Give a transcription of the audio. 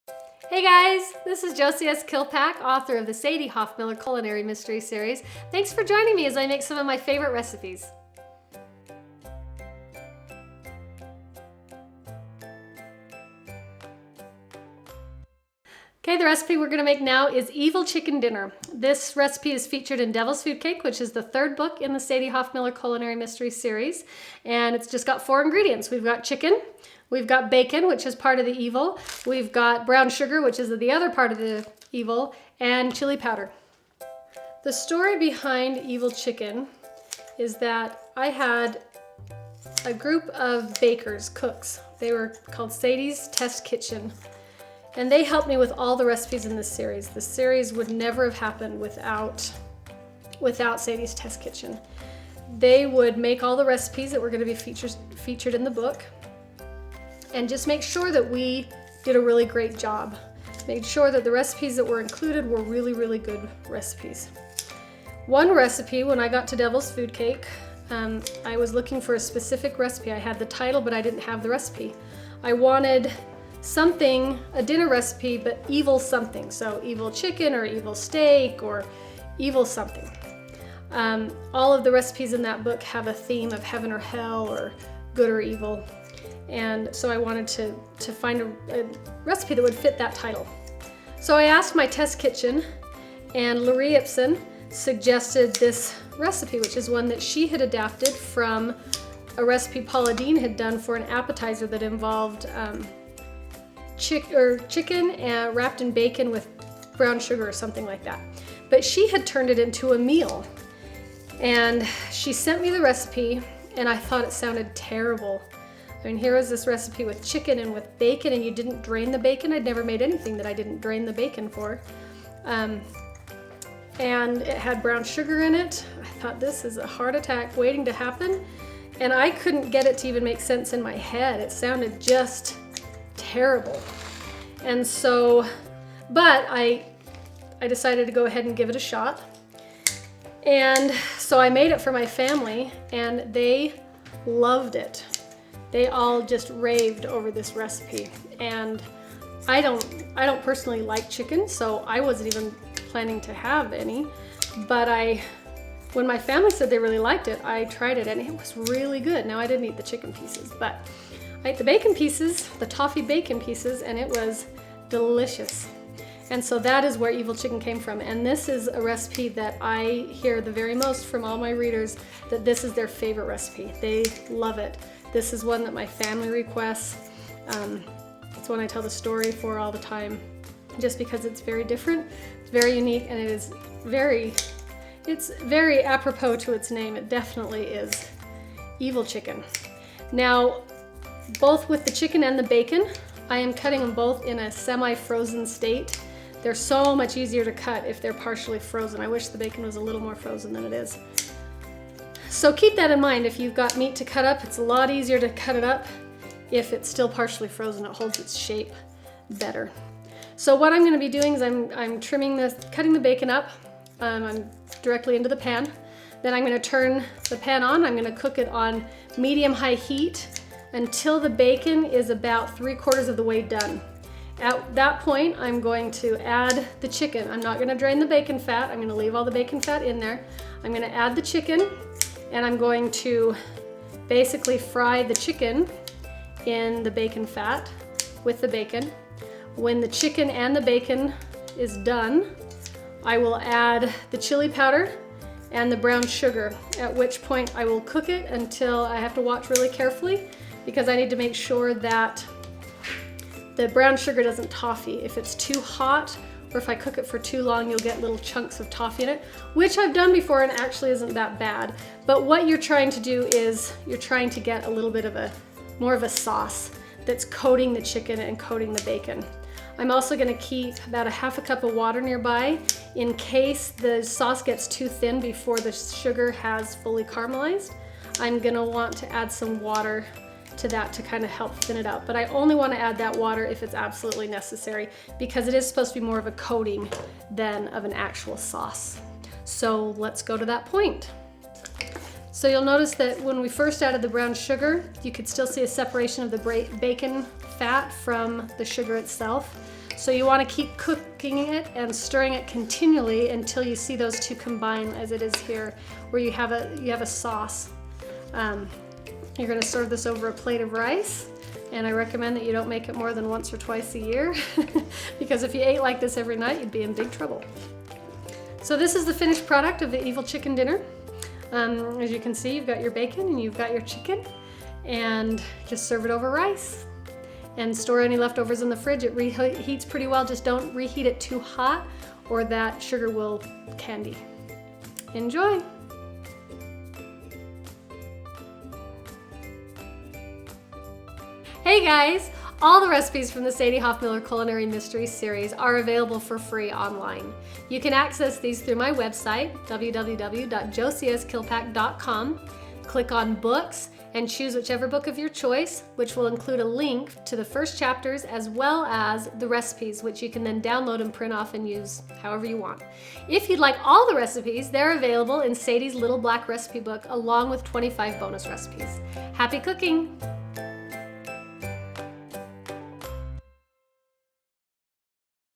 Hey guys, this is Josi Kilpack, author of the Sadie Hoffmiller Culinary Mystery series. Thanks for joining me as I make some of my favorite recipes. Okay, the recipe we're going to make now is Evil Chicken Dinner. This recipe is featured in Devil's Food Cake, which is the third book in the Sadie Hoffmiller Culinary Mystery series. And it's just got 4 ingredients. We've got chicken, we've got bacon, which is part of the evil, we've got brown sugar, which is the other part of the evil, and chili powder. The story behind Evil Chicken is that I had a group of bakers, cooks. They were called Sadie's Test Kitchen. And they helped me with all the recipes in this series. The series would never have happened without Sadie's Test Kitchen. They would make all the recipes that were going to be featured in the book and just make sure that we did a really great job. Made sure that the recipes that were included were really, really good recipes. One recipe, when I got to Devil's Food Cake, I was looking for a specific recipe. I had the title, but I didn't have the recipe. I wanted something, a dinner recipe, but evil something. So evil chicken or evil steak or evil something. All of the recipes in that book have a theme of heaven or hell or good or evil. And so I wanted to find a recipe that would fit that title. So I asked my test kitchen, and Laree Ipson suggested this recipe, which is one that she had adapted from a recipe Paula Deen had done for an appetizer that involved chicken wrapped in bacon with brown sugar or something like that. But she had turned it into a meal. And she sent me the recipe, and I thought it sounded terrible. I mean, here was this recipe with chicken and with bacon, and you didn't drain the bacon. I'd never made anything that I didn't drain the bacon for. And it had brown sugar in it. I thought, this is a heart attack waiting to happen. And I couldn't get it to even make sense in my head. It sounded just terrible. And so, but I decided to go ahead and give it a shot. And so I made it for my family, and they loved it. They all just raved over this recipe. And I don't personally like chicken, so I wasn't even planning to have any. But when my family said they really liked it, I tried it, and it was really good. Now, I didn't eat the chicken pieces, but I ate the bacon pieces, the toffee bacon pieces, and it was delicious. And so that is where Evil Chicken came from. And this is a recipe that I hear the very most from all my readers, that this is their favorite recipe. They love it. This is one that my family requests. It's one I tell the story for all the time, just because it's very different, it's very unique, and it's very apropos to its name. It definitely is Evil Chicken. Now, both with the chicken and the bacon, I am cutting them both in a semi-frozen state. They're so much easier to cut if they're partially frozen. I wish the bacon was a little more frozen than it is. So keep that in mind. If you've got meat to cut up, it's a lot easier to cut it up. If it's still partially frozen, it holds its shape better. So what I'm going to be doing is I'm cutting the bacon up. I'm directly into the pan. Then I'm going to turn the pan on. I'm going to cook it on medium-high heat until the bacon is about 3/4 of the way done. At that point, I'm going to add the chicken. I'm not going to drain the bacon fat. I'm going to leave all the bacon fat in there. I'm going to add the chicken, and I'm going to basically fry the chicken in the bacon fat with the bacon. When the chicken and the bacon is done, I will add the chili powder and the brown sugar, at which point I will cook it until I have to watch really carefully, because I need to make sure that the brown sugar doesn't toffee. If it's too hot, or if I cook it for too long, you'll get little chunks of toffee in it, which I've done before and actually isn't that bad. But what you're trying to do is you're trying to get a little bit of more of a sauce that's coating the chicken and coating the bacon. I'm also going to keep about 1/2 cup of water nearby in case the sauce gets too thin before the sugar has fully caramelized. I'm going to want to add some water to that to kind of help thin it out. But I only want to add that water if it's absolutely necessary, because it is supposed to be more of a coating than of an actual sauce. So let's go to that point. So you'll notice that when we first added the brown sugar, you could still see a separation of the bacon fat from the sugar itself. So you want to keep cooking it and stirring it continually until you see those two combine as it is here, where you have a sauce. You're going to serve this over a plate of rice, and I recommend that you don't make it more than once or twice a year because if you ate like this every night, you'd be in big trouble. So this is the finished product of the Evil Chicken dinner. As you can see, you've got your bacon and you've got your chicken, and just serve it over rice. And store any leftovers in the fridge. It reheats pretty well. Just don't reheat it too hot or that sugar will candy. Enjoy! Hey guys! All the recipes from the Sadie Hoffmiller Culinary Mystery series are available for free online. You can access these through my website, www.josiaskilpack.com. Click on Books and choose whichever book of your choice, which will include a link to the first chapters as well as the recipes, which you can then download and print off and use however you want. If you'd like all the recipes, they're available in Sadie's Little Black Recipe Book along with 25 bonus recipes. Happy cooking!